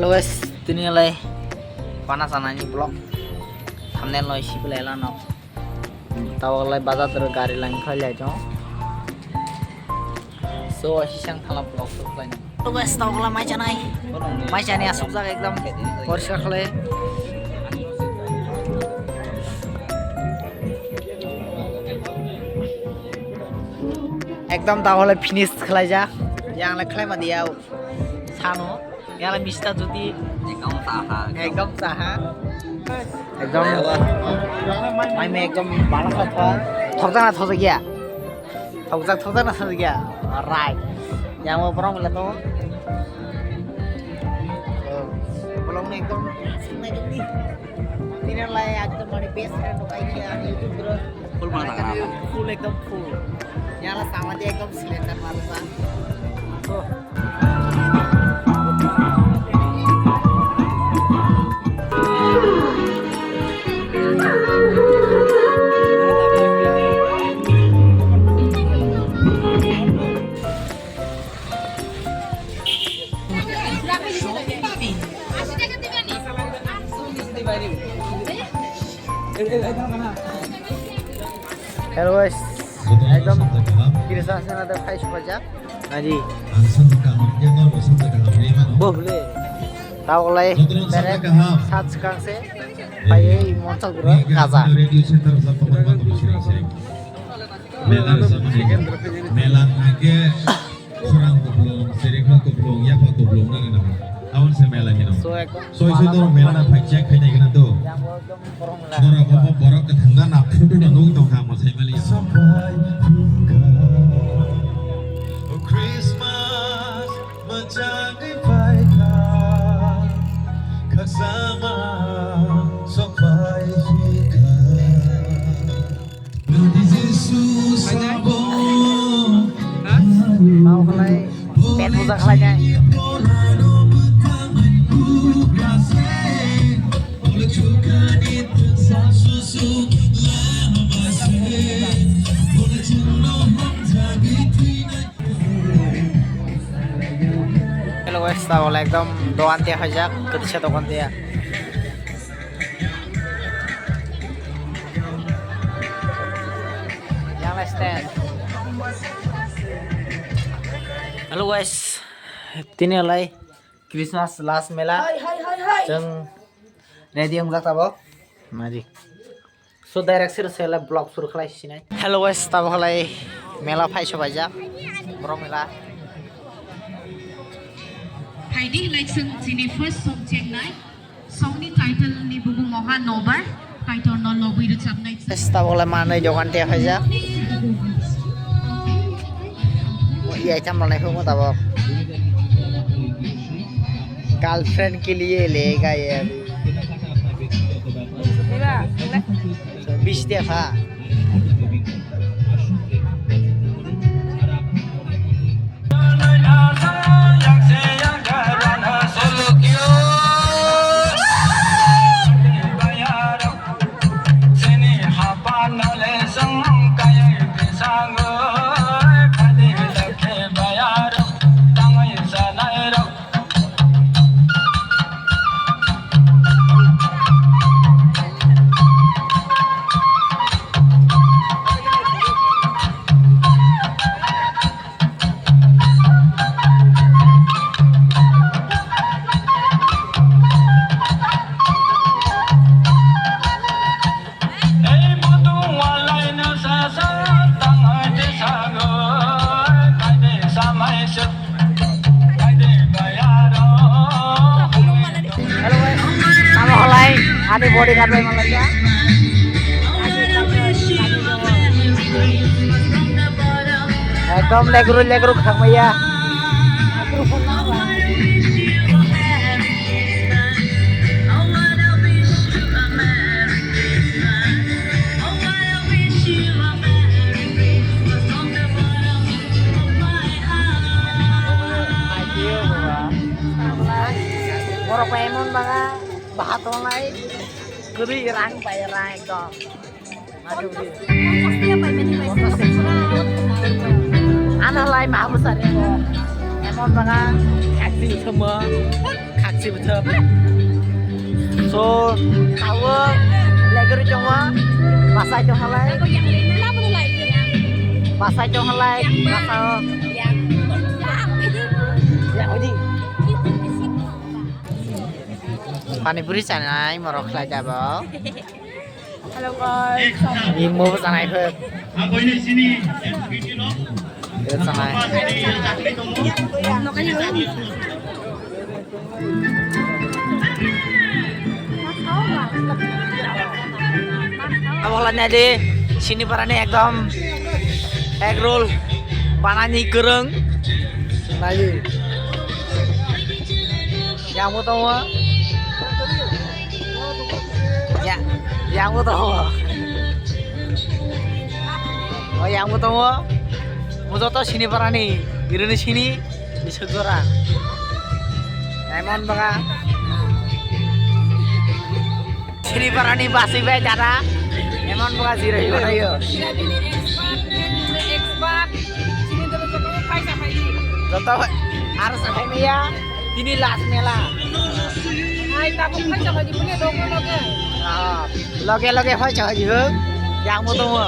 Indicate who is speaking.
Speaker 1: Halo guys, ini lagi panas anaknya vlog. Thumbnail lo isi pelai lah no. Tahu lagi bazar terus gari lang kali aja. So isi sang thalam vlog tuh pelai. Halo guys, tahu kalau macam nai. Macam ni asuk sak ekdam Porsche kali. Ekdam tahu kalau finish kali aja. Yang lagi kali mah dia sano. Yang lagi mista jadi ekdam sah. Ekdam mai me ekdam balak apa? Thokta ya? Thokta na ya? Right. Yang mau perang melihat tuh. Belum nih ekdam senang jadi. Ini lah ekdam mana best friend tuh kayak YouTube bro. Full mana tak apa? Full ekdam full. Yang lah sama dia ekdam silencer malu kan. Hello guys, ekdam kiri sana ada fish baja. Naji. Boleh. Tahu leh, merek saat sekarang se, pakai monster guru kaza.
Speaker 2: Melang aja kurang kublong, serikna kublong, ya pak kublong nang ina. Awan se melang ina. So itu tuh melang apa cek kayaknya kena tuh. Borok ketangga nak pun dah nung dong kamu saya melihat. Christmas menjadi baiklah bersama sampai jika Nabi Yesus sabun
Speaker 1: Mau kelai, pen muda kelainya. Hello guys, tahu lah ekdam doan tiap hajak ketisha doan tiap. Yang stand. Halo guys, ini lagi Christmas last mela. Jeng ready yang belakang tahu? Mari. So direct sila blog suruh kelai sini. Hello guys, tahu kelai mela pai coba aja. Borong mela.
Speaker 3: Heidi election sini first song check nai. Song ni title ni bubu moha nobar. Title non nobi du chap nai.
Speaker 1: Tahu kelai mana jokan tiap aja. Oh iya, cam lain aku mau tahu. Girlfriend के लिए लेगा ये अभी 20 दफा ada bodyguard yang lagi. Ekdom legru khamaya. Borok pemon banga, bahat online. Geri rang bayar rang ekdom. Maju dia. Anak lain mah besar ya. Emon banga, kaksi semua, kaksi sih betul. So, tahu lagi cuma masa itu halai. Masa itu halai masa. Ya uji. Panipuri sanai morok saja boh.
Speaker 4: Halo guys.
Speaker 1: Ini mau sanai pun.
Speaker 2: Apa ini sini?
Speaker 1: Itu sanai. Awalnya di sini parane ekdom egg roll panani gereng lagi yang mau tahu ya yang mau tahu oh yang mau tahu sini parani di sini di Segera emon baka sini parani basi be cara emon baka zero gimana yo Contoh harus sampai ini ya. Ini last mela.
Speaker 4: Ai ta cũng phải cho gì punya dong loge.
Speaker 1: Loge phải chờ gì hơn. Yang mau tunggu.